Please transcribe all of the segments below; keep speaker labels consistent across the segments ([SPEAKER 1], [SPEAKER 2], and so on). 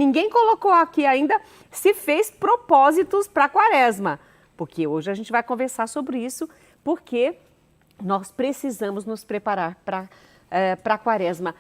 [SPEAKER 1] Ninguém colocou aqui ainda se fez propósitos para a quaresma, porque hoje a gente vai conversar sobre isso, porque nós precisamos nos preparar para a quaresma.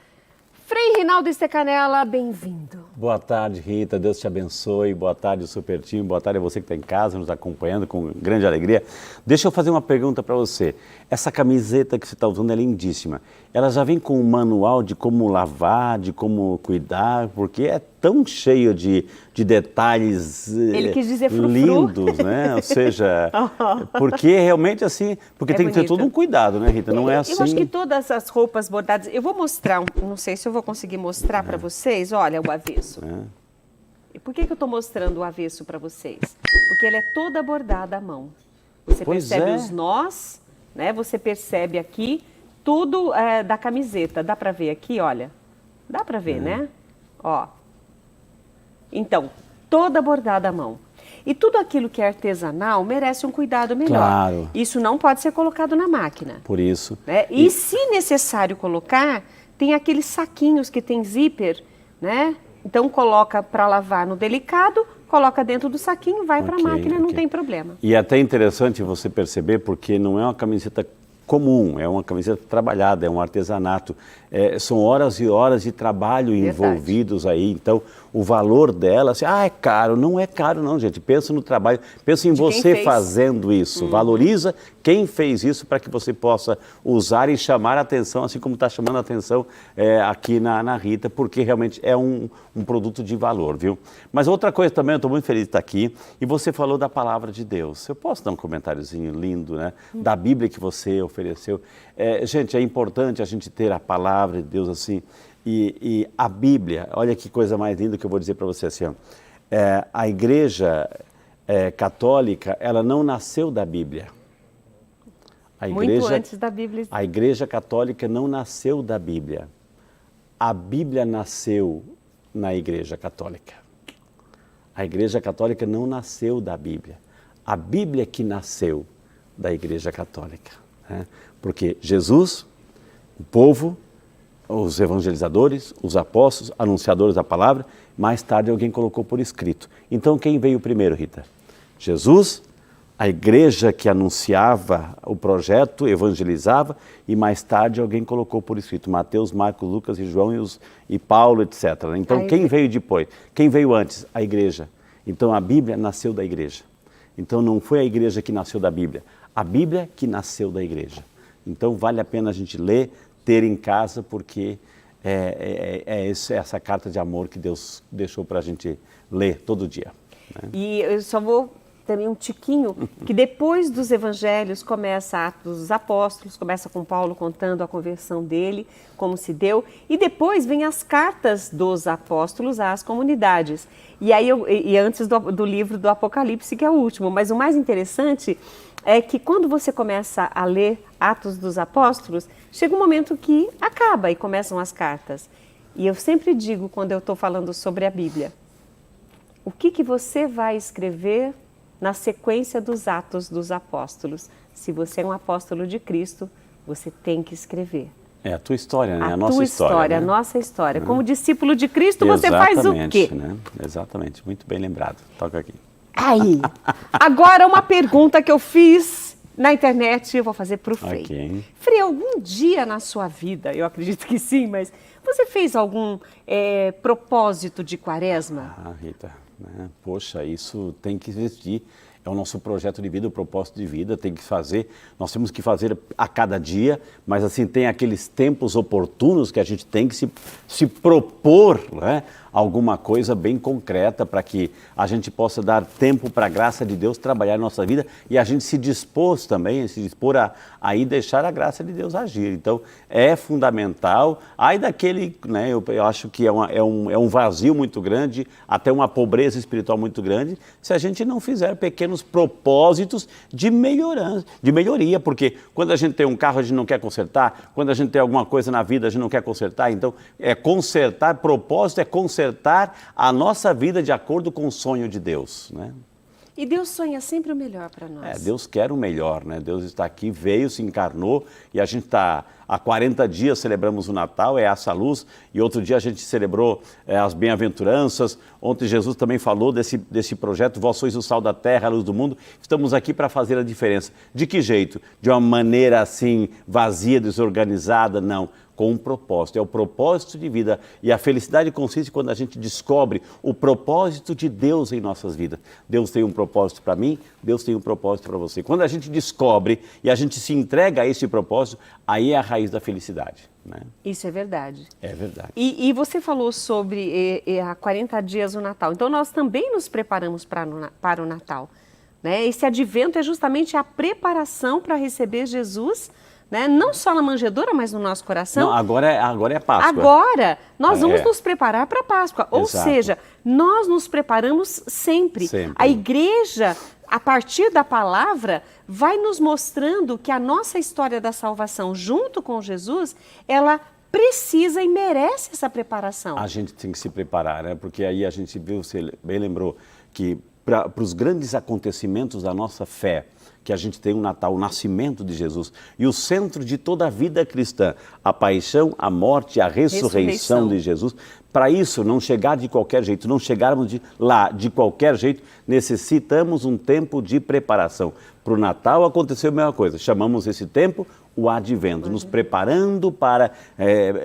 [SPEAKER 1] Frei Rinaldo Stecanella, bem-vindo.
[SPEAKER 2] Boa tarde, Rita. Deus te abençoe. Boa tarde, Super Time. Boa tarde a você que está em casa, nos acompanhando com grande alegria. Deixa eu fazer uma pergunta para você. Essa camiseta que você está usando é lindíssima. Ela já vem com um manual de como lavar, de como cuidar, porque é tão cheio de detalhes
[SPEAKER 1] Ele quis dizer frufru.
[SPEAKER 2] Lindos, né? Ou seja, porque realmente assim, porque tem que ter todo um cuidado, né, Rita? Não é assim.
[SPEAKER 1] Eu acho que todas as roupas bordadas, eu vou mostrar, não sei se eu vou conseguir mostrar para vocês, olha o avesso. E por que eu estou mostrando o avesso para vocês? Porque ele é toda bordada à mão. Você percebe os nós, né? Você percebe aqui tudo da camiseta. Dá para ver aqui, olha? Dá para ver, né? Ó. Então, toda bordada à mão. E tudo aquilo que é artesanal merece um cuidado melhor.
[SPEAKER 2] Claro.
[SPEAKER 1] Isso não pode ser colocado na máquina.
[SPEAKER 2] Por isso.
[SPEAKER 1] Né? E se necessário colocar, tem aqueles saquinhos que tem zíper, né? Então coloca para lavar no delicado, coloca dentro do saquinho, vai para a máquina, não tem problema.
[SPEAKER 2] E é até interessante você perceber, porque não é uma camiseta comum, é uma camiseta trabalhada, é um artesanato. São horas e horas de trabalho envolvidos aí, então o valor dela, assim, é caro. Não é caro não, gente, pensa no trabalho, pensa em você fazendo isso, valoriza quem fez isso para que você possa usar e chamar a atenção, assim como está chamando a atenção aqui na Rita, porque realmente é um produto de valor, viu? Mas outra coisa também, eu estou muito feliz de estar aqui, e você falou da palavra de Deus. Eu posso dar um comentáriozinho lindo, né? Da Bíblia que você ofereceu. Gente, é importante a gente ter a palavra de Deus assim, e a Bíblia, olha que coisa mais linda que eu vou dizer para você assim, ó. A Igreja Católica, ela não nasceu da Bíblia.
[SPEAKER 1] Muito antes da Bíblia.
[SPEAKER 2] A Igreja Católica não nasceu da Bíblia. A Bíblia nasceu na Igreja Católica. A Igreja Católica não nasceu da Bíblia. A Bíblia que nasceu da Igreja Católica. Né? Porque Jesus, o povo, os evangelizadores, os apóstolos, anunciadores da palavra, mais tarde alguém colocou por escrito. Então quem veio primeiro, Rita? Jesus, a igreja que anunciava o projeto, evangelizava, e mais tarde alguém colocou por escrito, Mateus, Marcos, Lucas e João e Paulo, etc. Então quem veio depois? Quem veio antes? A igreja. Então a Bíblia nasceu da igreja. Então não foi a igreja que nasceu da Bíblia, a Bíblia que nasceu da igreja. Então vale a pena a gente ler, ter em casa, porque essa carta de amor que Deus deixou para a gente ler todo dia. Né?
[SPEAKER 1] E eu só vou também um tiquinho, que depois dos evangelhos começa Atos dos Apóstolos, começa com Paulo contando a conversão dele, como se deu, e depois vem as cartas dos apóstolos às comunidades. E aí antes do livro do Apocalipse, que é o último, mas o mais interessante é que quando você começa a ler Atos dos Apóstolos, chega um momento que acaba e começam as cartas. E eu sempre digo, quando eu estou falando sobre a Bíblia, o que você vai escrever na sequência dos Atos dos Apóstolos? Se você é um apóstolo de Cristo, você tem que escrever.
[SPEAKER 2] É a tua história, né?
[SPEAKER 1] A nossa história,
[SPEAKER 2] né?
[SPEAKER 1] A nossa história. Como discípulo de Cristo, você faz o quê?
[SPEAKER 2] Né? Exatamente, muito bem lembrado. Toca aqui.
[SPEAKER 1] Aí, agora uma pergunta que eu fiz na internet, eu vou fazer para o Frei.
[SPEAKER 2] Okay.
[SPEAKER 1] Frei, algum dia na sua vida, eu acredito que sim, mas você fez algum propósito de quaresma?
[SPEAKER 2] Rita, né? Poxa, isso tem que existir. É o nosso projeto de vida, o propósito de vida, tem que fazer, nós temos que fazer a cada dia, mas assim, tem aqueles tempos oportunos que a gente tem que se propor, né? Alguma coisa bem concreta para que a gente possa dar tempo para a graça de Deus trabalhar em nossa vida e a gente se dispor a ir deixar a graça de Deus agir. Então, é fundamental. Aí daquele, né, eu acho que é um vazio muito grande, até uma pobreza espiritual muito grande, se a gente não fizer pequenos propósitos de melhoria, porque quando a gente tem um carro a gente não quer consertar, quando a gente tem alguma coisa na vida a gente não quer consertar, então propósito é consertar a nossa vida de acordo com o sonho de Deus, né?
[SPEAKER 1] E Deus sonha sempre o melhor para nós.
[SPEAKER 2] Deus quer o melhor, né? Deus está aqui, veio, se encarnou e a gente está há 40 dias celebramos o Natal, é essa luz, e outro dia a gente celebrou as bem-aventuranças. Ontem Jesus também falou desse projeto, vós sois o sal da terra, a luz do mundo. Estamos aqui para fazer a diferença. De que jeito? De uma maneira assim, vazia, desorganizada? Não. Com um propósito, é o propósito de vida. E a felicidade consiste quando a gente descobre o propósito de Deus em nossas vidas. Deus tem um propósito para mim, Deus tem um propósito para você. Quando a gente descobre e a gente se entrega a esse propósito, aí é a raiz da felicidade. Né?
[SPEAKER 1] Isso é verdade.
[SPEAKER 2] É verdade.
[SPEAKER 1] E você falou sobre há 40 dias o Natal. Então nós também nos preparamos para o Natal. Né? Esse advento é justamente a preparação para receber Jesus, né? Não só na manjedoura, mas no nosso coração.
[SPEAKER 2] Não, agora é Páscoa.
[SPEAKER 1] Agora nós vamos nos preparar para a Páscoa. Ou
[SPEAKER 2] Exato.
[SPEAKER 1] seja, nós nos preparamos sempre. A igreja, a partir da palavra, vai nos mostrando que a nossa história da salvação junto com Jesus, ela precisa e merece essa preparação.
[SPEAKER 2] A gente tem que se preparar, né? Porque aí a gente viu, você bem lembrou, que para os grandes acontecimentos da nossa fé, que a gente tem o Natal, o nascimento de Jesus, e o centro de toda a vida cristã, a paixão, a morte e a ressurreição de Jesus. Para isso, não chegar de qualquer jeito, não chegarmos lá de qualquer jeito, necessitamos um tempo de preparação. Para o Natal aconteceu a mesma coisa, chamamos esse tempo o advento, nos preparando para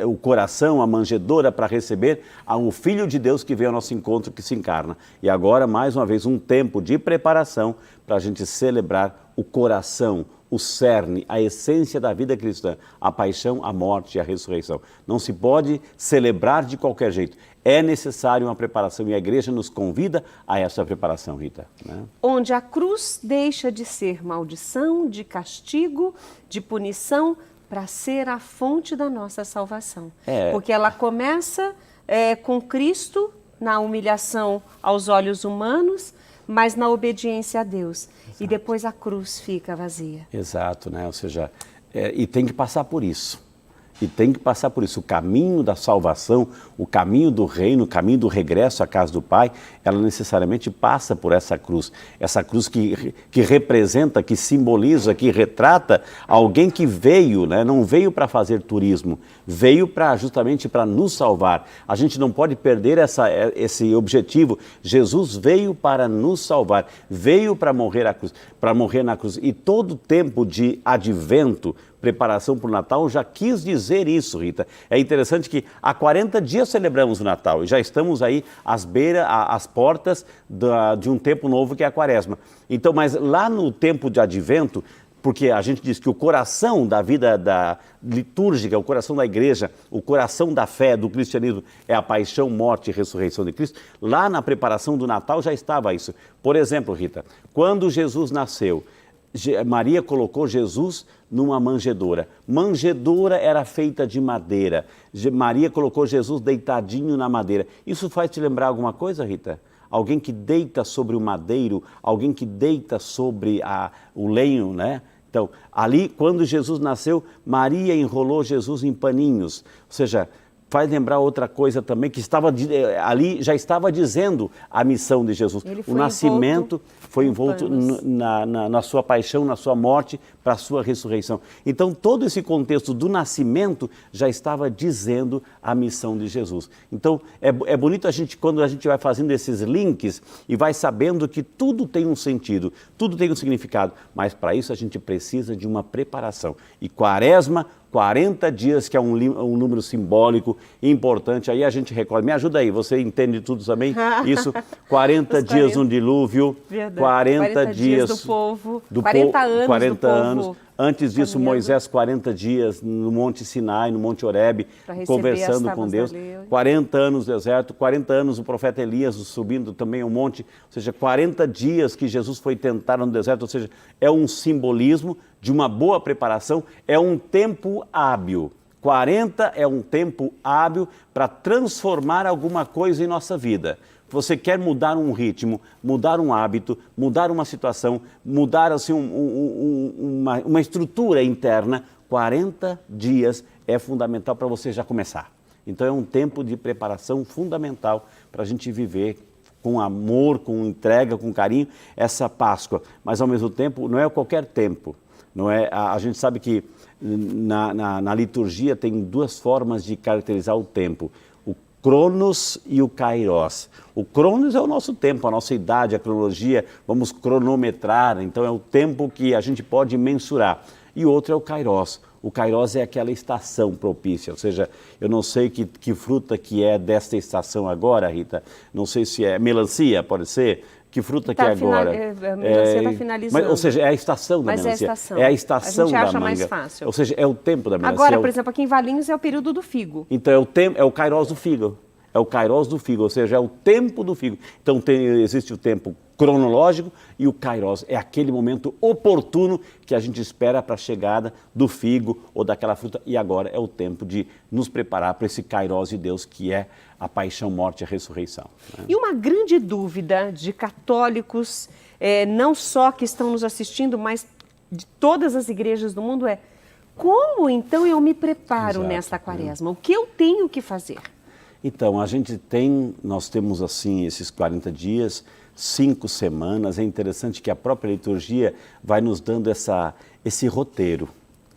[SPEAKER 2] o coração, a manjedoura, para receber o Filho de Deus que veio ao nosso encontro, que se encarna. E agora, mais uma vez, um tempo de preparação para a gente celebrar o coração, o cerne, a essência da vida cristã, a paixão, a morte e a ressurreição. Não se pode celebrar de qualquer jeito. É necessário uma preparação e a igreja nos convida a essa preparação, Rita. Né?
[SPEAKER 1] Onde a cruz deixa de ser maldição, de castigo, de punição, para ser a fonte da nossa salvação. Porque ela começa com Cristo na humilhação aos olhos humanos, mas na obediência a Deus. Exato. E depois a cruz fica vazia.
[SPEAKER 2] Exato, né? Ou seja, e tem que passar por isso. E tem que passar por isso. O caminho da salvação, o caminho do reino, o caminho do regresso à casa do Pai, ela necessariamente passa por essa cruz. Essa cruz que representa, que simboliza, que retrata alguém que veio, né? Não veio para fazer turismo, veio justamente para nos salvar. A gente não pode perder esse objetivo. Jesus veio para nos salvar, veio para morrer na cruz. E todo tempo de advento, preparação para o Natal, já quis dizer isso, Rita. É interessante que há 40 dias celebramos o Natal e já estamos aí às portas de um tempo novo que é a Quaresma. Então, mas lá no tempo de advento, porque a gente diz que o coração da vida litúrgica, o coração da igreja, o coração da fé, do cristianismo, é a paixão, morte e ressurreição de Cristo, lá na preparação do Natal já estava isso. Por exemplo, Rita, quando Jesus nasceu, Maria colocou Jesus numa manjedoura. Manjedoura era feita de madeira. Maria colocou Jesus deitadinho na madeira. Isso faz te lembrar alguma coisa, Rita? Alguém que deita sobre o madeiro, alguém que deita sobre o lenho, né? Então, ali, quando Jesus nasceu, Maria enrolou Jesus em paninhos. Ou seja, faz lembrar outra coisa também, que ali já estava dizendo a missão de Jesus. O nascimento foi envolto na sua paixão, na sua morte, para a sua ressurreição. Então, todo esse contexto do nascimento já estava dizendo a missão de Jesus. Então, é bonito quando a gente vai fazendo esses links e vai sabendo que tudo tem um sentido, tudo tem um significado, mas para isso a gente precisa de uma preparação. E Quaresma, 40 dias, que é um número simbólico importante, aí a gente recolhe. Me ajuda aí, você entende tudo também? Isso, 40 dias no dilúvio,
[SPEAKER 1] Verdade.
[SPEAKER 2] 40 dias
[SPEAKER 1] do povo, 40 anos
[SPEAKER 2] 40
[SPEAKER 1] do povo.
[SPEAKER 2] Anos. Antes disso, Moisés, 40 dias no Monte Sinai, no Monte Horebe, conversando com Deus. 40 anos no deserto, 40 anos o profeta Elias subindo também ao monte. Ou seja, 40 dias que Jesus foi tentar no deserto. Ou seja, é um simbolismo de uma boa preparação, é um tempo hábil. 40 é um tempo hábil para transformar alguma coisa em nossa vida. Você quer mudar um ritmo, mudar um hábito, mudar uma situação, mudar assim, uma estrutura interna, 40 dias é fundamental para você já começar. Então é um tempo de preparação fundamental para a gente viver com amor, com entrega, com carinho, essa Páscoa. Mas, ao mesmo tempo, não é qualquer tempo. Não é, a gente sabe que na liturgia tem duas formas de caracterizar o tempo. O Cronos e o Kairos. O Cronos é o nosso tempo, a nossa idade, a cronologia, vamos cronometrar, então é o tempo que a gente pode mensurar. E outro é o Kairos. O Kairos é aquela estação propícia, ou seja, eu não sei que fruta que é desta estação agora, Rita, não sei se é melancia, pode ser? Que fruta que é agora?
[SPEAKER 1] A melancia está finalizando.
[SPEAKER 2] Mas, ou seja, é a estação da melancia.
[SPEAKER 1] Mas é a estação.
[SPEAKER 2] É a estação da manga.
[SPEAKER 1] A gente acha mais fácil.
[SPEAKER 2] Ou seja, é o tempo da melancia.
[SPEAKER 1] Agora, por exemplo, aqui em Valinhos é o período do figo.
[SPEAKER 2] Então, é o Kairos do figo. É o Kairos do figo, ou seja, é o tempo do figo. Então, existe o tempo cronológico e o Kairos. É aquele momento oportuno que a gente espera para a chegada do figo ou daquela fruta. E agora é o tempo de nos preparar para esse Kairos de Deus, que é a paixão, morte e a ressurreição. Né?
[SPEAKER 1] E uma grande dúvida de católicos, não só que estão nos assistindo, mas de todas as igrejas do mundo é: como então eu me preparo nesta quaresma? O que eu tenho que fazer?
[SPEAKER 2] Então, nós temos assim esses 40 dias, 5 semanas. É interessante que a própria liturgia vai nos dando esse roteiro.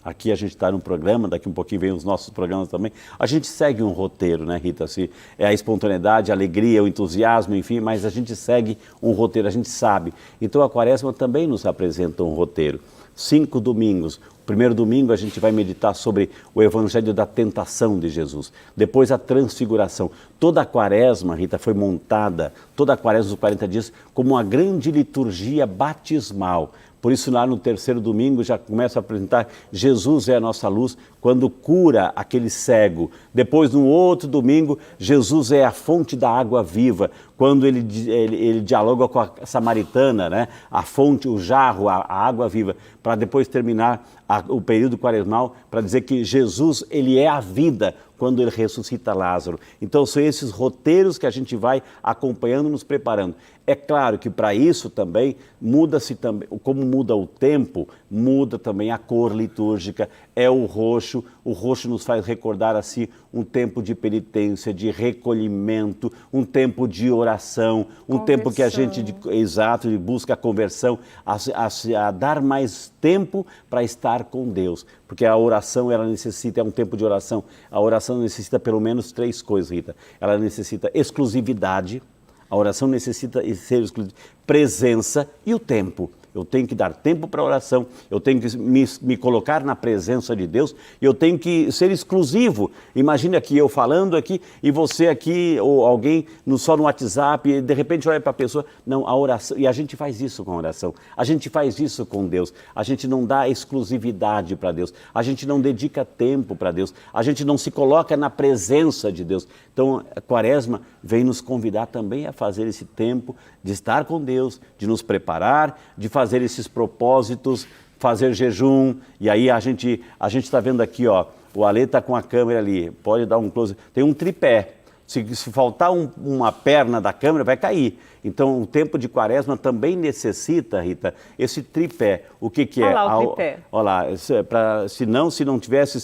[SPEAKER 2] Aqui a gente está no programa, daqui um pouquinho vem os nossos programas também. A gente segue um roteiro, né, Rita? Assim, é a espontaneidade, a alegria, o entusiasmo, enfim, mas a gente segue um roteiro, a gente sabe. Então a Quaresma também nos apresenta um roteiro. 5 domingos. O primeiro domingo a gente vai meditar sobre o Evangelho da tentação de Jesus. Depois a transfiguração. Toda a Quaresma, Rita, foi montada, toda a Quaresma dos 40 dias, como uma grande liturgia batismal. Por isso, lá no terceiro domingo, já começa a apresentar Jesus é a nossa luz, quando cura aquele cego. Depois, no outro domingo, Jesus é a fonte da água viva, quando ele dialoga com a samaritana, né? A fonte, o jarro, a água viva, para depois terminar o período quaresmal, para dizer que Jesus, ele é a vida, quando ele ressuscita Lázaro. Então, são esses roteiros que a gente vai acompanhando, nos preparando. É claro que para isso também muda-se também, como muda o tempo, muda também a cor litúrgica, é o roxo nos faz recordar assim um tempo de penitência, de recolhimento, um tempo de oração, um tempo que a gente, busca a conversão, a dar mais tempo para estar com Deus, porque a oração, ela necessita, é um tempo de oração, a oração necessita pelo menos 3 coisas, Rita. Ela necessita exclusividade, a oração necessita ser exclusiva, presença e o tempo. Eu tenho que dar tempo para a oração, eu tenho que me colocar na presença de Deus e eu tenho que ser exclusivo. Imagine aqui eu falando aqui e você aqui ou alguém só no WhatsApp e de repente olha para a pessoa. Não, a oração, e a gente faz isso com a oração, a gente faz isso com Deus, a gente não dá exclusividade para Deus, a gente não dedica tempo para Deus, a gente não se coloca na presença de Deus. Então a Quaresma vem nos convidar também a fazer esse tempo de estar com Deus, de nos preparar, de fazer esses propósitos, fazer jejum. E aí a gente está vendo aqui, ó, o Ale está com a câmera ali, pode dar um close, tem um tripé. Se faltar uma perna da câmera, vai cair. Então, o tempo de Quaresma também necessita, Rita, esse tripé. O que é?
[SPEAKER 1] Olha lá o tripé.
[SPEAKER 2] Olha lá, se não tivesse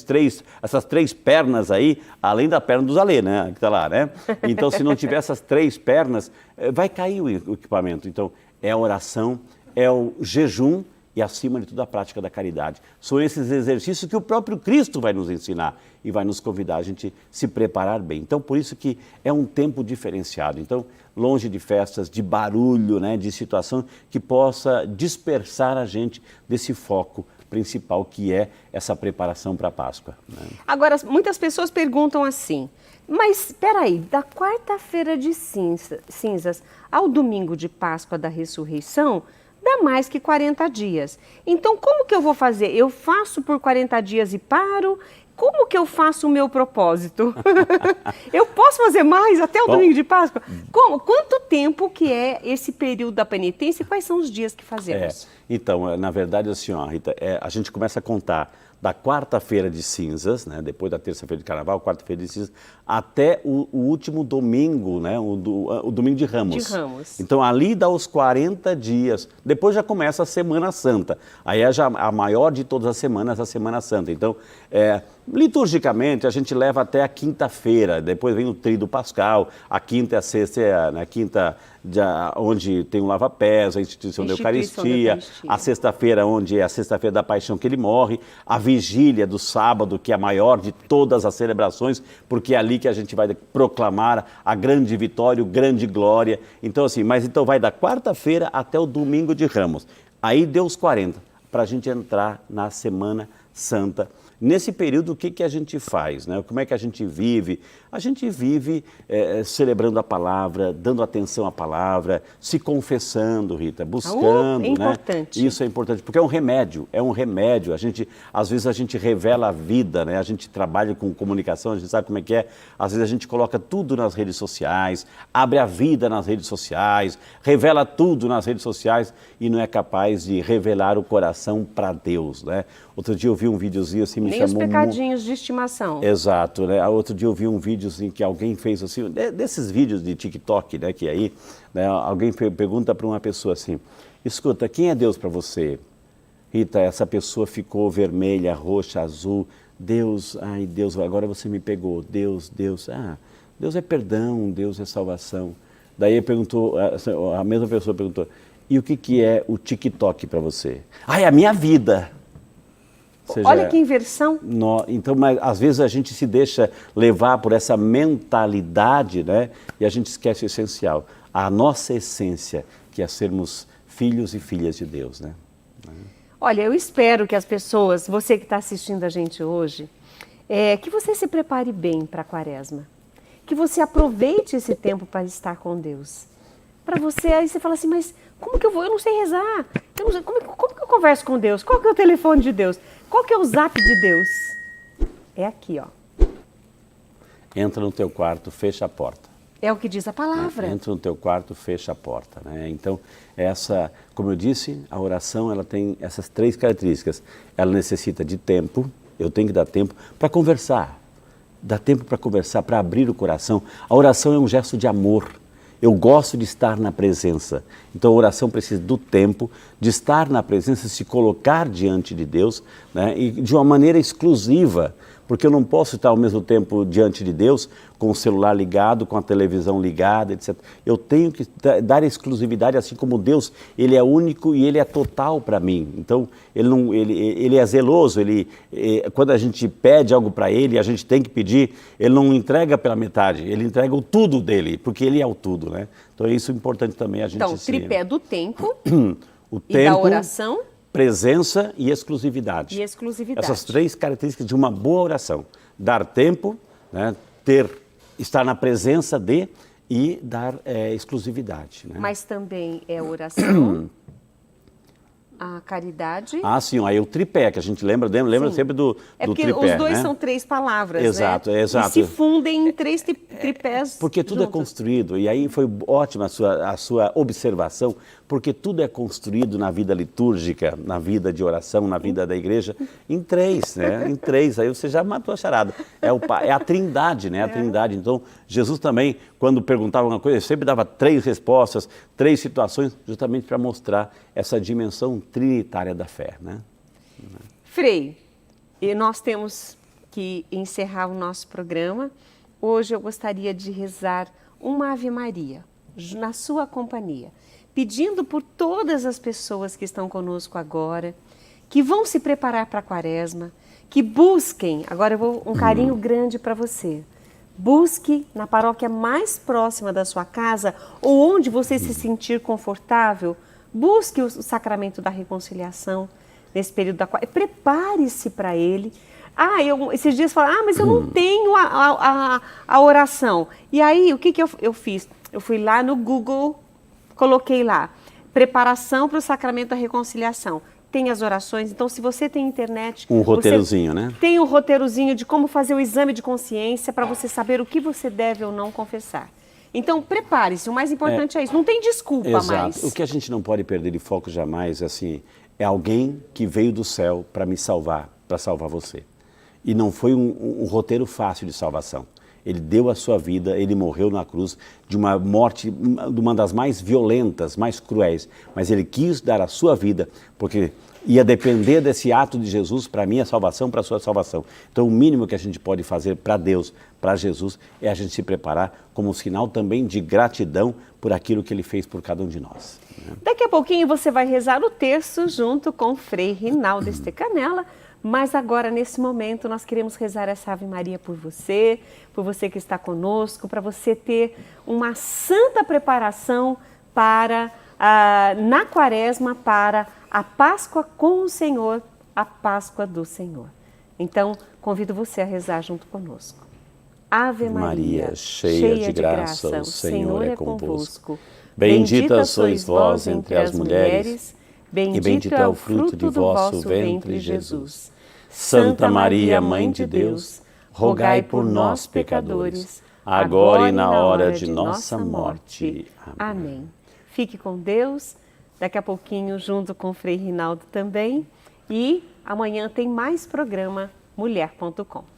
[SPEAKER 2] essas 3 pernas aí, além da perna dos Alê, né, que está lá, né? Então, se não tiver essas 3 pernas, vai cair o equipamento. Então, é a oração, é o jejum e, acima de tudo, a prática da caridade. São esses exercícios que o próprio Cristo vai nos ensinar e vai nos convidar a gente se preparar bem. Então, por isso que é um tempo diferenciado. Então, longe de festas, de barulho, né, de situação que possa dispersar a gente desse foco principal, que é essa preparação para a Páscoa. Né?
[SPEAKER 1] Agora, muitas pessoas perguntam assim, mas espera aí, da quarta-feira de cinzas ao domingo de Páscoa da Ressurreição, dá mais que 40 dias. Então, como que eu vou fazer? Eu faço por 40 dias e paro? Como que eu faço o meu propósito? Eu posso fazer mais até o domingo de Páscoa? Como? Quanto tempo que é esse período da penitência e quais são os dias que fazemos?
[SPEAKER 2] Então, na verdade, assim, ó, Rita, a gente começa a contar da quarta-feira de cinzas, né, depois da terça-feira de carnaval, quarta-feira de cinzas, até o último domingo, né, o domingo de Ramos.
[SPEAKER 1] De Ramos.
[SPEAKER 2] Então ali dá os 40 dias, depois já começa a Semana Santa, aí é já a maior de todas as semanas, a Semana Santa. Então, liturgicamente a gente leva até a quinta-feira, depois vem o Tríduo Pascal, a quinta e a sexta, na quinta, onde tem o lava-pés, a instituição da Eucaristia, a sexta-feira, onde é a sexta-feira da Paixão que ele morre, a vigília do sábado, que é a maior de todas as celebrações, porque é ali que a gente vai proclamar a grande vitória, o grande glória. Então assim, mas então vai da quarta-feira até o domingo de Ramos. Aí deu os 40, para a gente entrar na Semana Santa. Nesse período, o que a gente faz, né? Como é que a gente vive? A gente vive celebrando a palavra, dando atenção à palavra, se confessando, Rita, buscando,
[SPEAKER 1] é importante.
[SPEAKER 2] né? Isso é importante, porque é um remédio, às vezes a gente revela a vida, né? A gente trabalha com comunicação, a gente sabe como é que é, às vezes a gente coloca tudo nas redes sociais, abre a vida nas redes sociais, revela tudo nas redes sociais e não é capaz de revelar o coração para Deus, né? Outro dia eu vi um videozinho assim, me
[SPEAKER 1] Nem
[SPEAKER 2] chamou...
[SPEAKER 1] os pecadinhos de estimação.
[SPEAKER 2] Exato, né? Outro dia eu vi um videozinho que alguém fez assim, desses vídeos de TikTok, né? Que aí, né? Alguém pergunta para uma pessoa assim, escuta, quem é Deus para você? Rita, essa pessoa ficou vermelha, roxa, azul. Deus, ai Deus, agora você me pegou. Deus, Deus é perdão, Deus é salvação. Daí perguntou, a mesma pessoa perguntou, e o que é o TikTok para você? É a minha vida. Seja,
[SPEAKER 1] olha que inversão.
[SPEAKER 2] Então, mas, às vezes a gente se deixa levar por essa mentalidade, né? E a gente esquece o essencial, a nossa essência, que é sermos filhos e filhas de Deus, né?
[SPEAKER 1] Olha, eu espero que as pessoas, você que está assistindo a gente hoje, que você se prepare bem para a Quaresma, que você aproveite esse tempo para estar com Deus. Para você, aí você fala assim, mas como que eu vou? Eu não sei rezar. Como que eu converso com Deus? Qual que é o telefone de Deus? Qual que é o zap de Deus? É aqui, ó.
[SPEAKER 2] Entra no teu quarto, fecha a porta.
[SPEAKER 1] É o que diz a palavra.
[SPEAKER 2] Entra no teu quarto, fecha a porta, né? Então, como eu disse, a oração ela tem essas 3 características. Ela necessita de tempo, eu tenho que dar tempo para conversar. Dá tempo para conversar, para abrir o coração. A oração é um gesto de amor. Eu gosto de estar na presença. Então a oração precisa do tempo, de estar na presença, se colocar diante de Deus, né? E de uma maneira exclusiva, porque eu não posso estar ao mesmo tempo diante de Deus com o celular ligado, com a televisão ligada, etc. Eu tenho que dar exclusividade, assim como Deus, Ele é único e Ele é total para mim. Então, Ele é zeloso, quando a gente pede algo para Ele, a gente tem que pedir, Ele não entrega pela metade, Ele entrega o tudo dele, porque Ele é o tudo, né? Então, é isso importante também a gente...
[SPEAKER 1] Então, tripé do tempo
[SPEAKER 2] o
[SPEAKER 1] e
[SPEAKER 2] tempo,
[SPEAKER 1] da oração...
[SPEAKER 2] presença e exclusividade. Essas 3 características de uma boa oração. Dar tempo, né, estar na presença e dar exclusividade. Né?
[SPEAKER 1] Mas também é oração, a caridade...
[SPEAKER 2] sim, aí o tripé, que a gente lembra sempre do tripé.
[SPEAKER 1] É porque os dois, né? São 3 palavras,
[SPEAKER 2] exato,
[SPEAKER 1] né?
[SPEAKER 2] Exato.
[SPEAKER 1] E se fundem em 3 tripés
[SPEAKER 2] porque tudo
[SPEAKER 1] juntos.
[SPEAKER 2] É construído, e aí foi ótima a sua observação, porque tudo é construído na vida litúrgica, na vida de oração, na vida da igreja, em 3, né? Em 3, aí você já matou a charada. É a trindade, né? A trindade. Então, Jesus também, quando perguntava alguma coisa, ele sempre dava 3 respostas, 3 situações, justamente para mostrar essa dimensão trinitária da fé, né?
[SPEAKER 1] Frei, e nós temos que encerrar o nosso programa. Hoje eu gostaria de rezar uma Ave Maria, na sua companhia, pedindo por todas as pessoas que estão conosco agora, que vão se preparar para a Quaresma, que busquem, agora eu vou um carinho grande para você, busque na paróquia mais próxima da sua casa ou onde você se sentir confortável, busque o sacramento da reconciliação nesse período da Quaresma, prepare-se para ele. Esses dias falaram, mas eu não tenho a oração. E aí, o que eu fiz? Eu fui lá no Google, coloquei lá, preparação para o sacramento da reconciliação. Tem as orações, então se você tem internet...
[SPEAKER 2] Um roteirozinho, né?
[SPEAKER 1] Tem um roteirozinho de como fazer o exame de consciência para você saber o que você deve ou não confessar. Então, prepare-se, o mais importante é isso, não tem desculpa mais.
[SPEAKER 2] O que a gente não pode perder de foco jamais, assim, é alguém que veio do céu para me salvar. para salvar você. E não foi um roteiro fácil de salvação. Ele deu a sua vida, ele morreu na cruz de uma morte, de uma das mais violentas, mais cruéis. Mas ele quis dar a sua vida, porque ia depender desse ato de Jesus para a minha salvação, para a sua salvação. Então o mínimo que a gente pode fazer para Deus, para Jesus, é a gente se preparar como um sinal também de gratidão por aquilo que ele fez por cada um de nós.
[SPEAKER 1] Daqui a pouquinho você vai rezar o terço junto com Frei Rinaldo Estecanela. Mas agora, nesse momento, nós queremos rezar essa Ave Maria por você que está conosco, para você ter uma santa preparação para, na Quaresma, para a Páscoa com o Senhor, a Páscoa do Senhor. Então, convido você a rezar junto conosco. Ave Maria, cheia de graça, o Senhor é convosco. Bendita sois vós entre as mulheres, e bendito é o fruto do vosso ventre, Jesus. Santa Maria, Mãe de Deus, rogai por nós, pecadores, agora e na hora de nossa morte. Amém. Fique com Deus, daqui a pouquinho junto com o Frei Rinaldo também, e amanhã tem mais programa Mulher.com.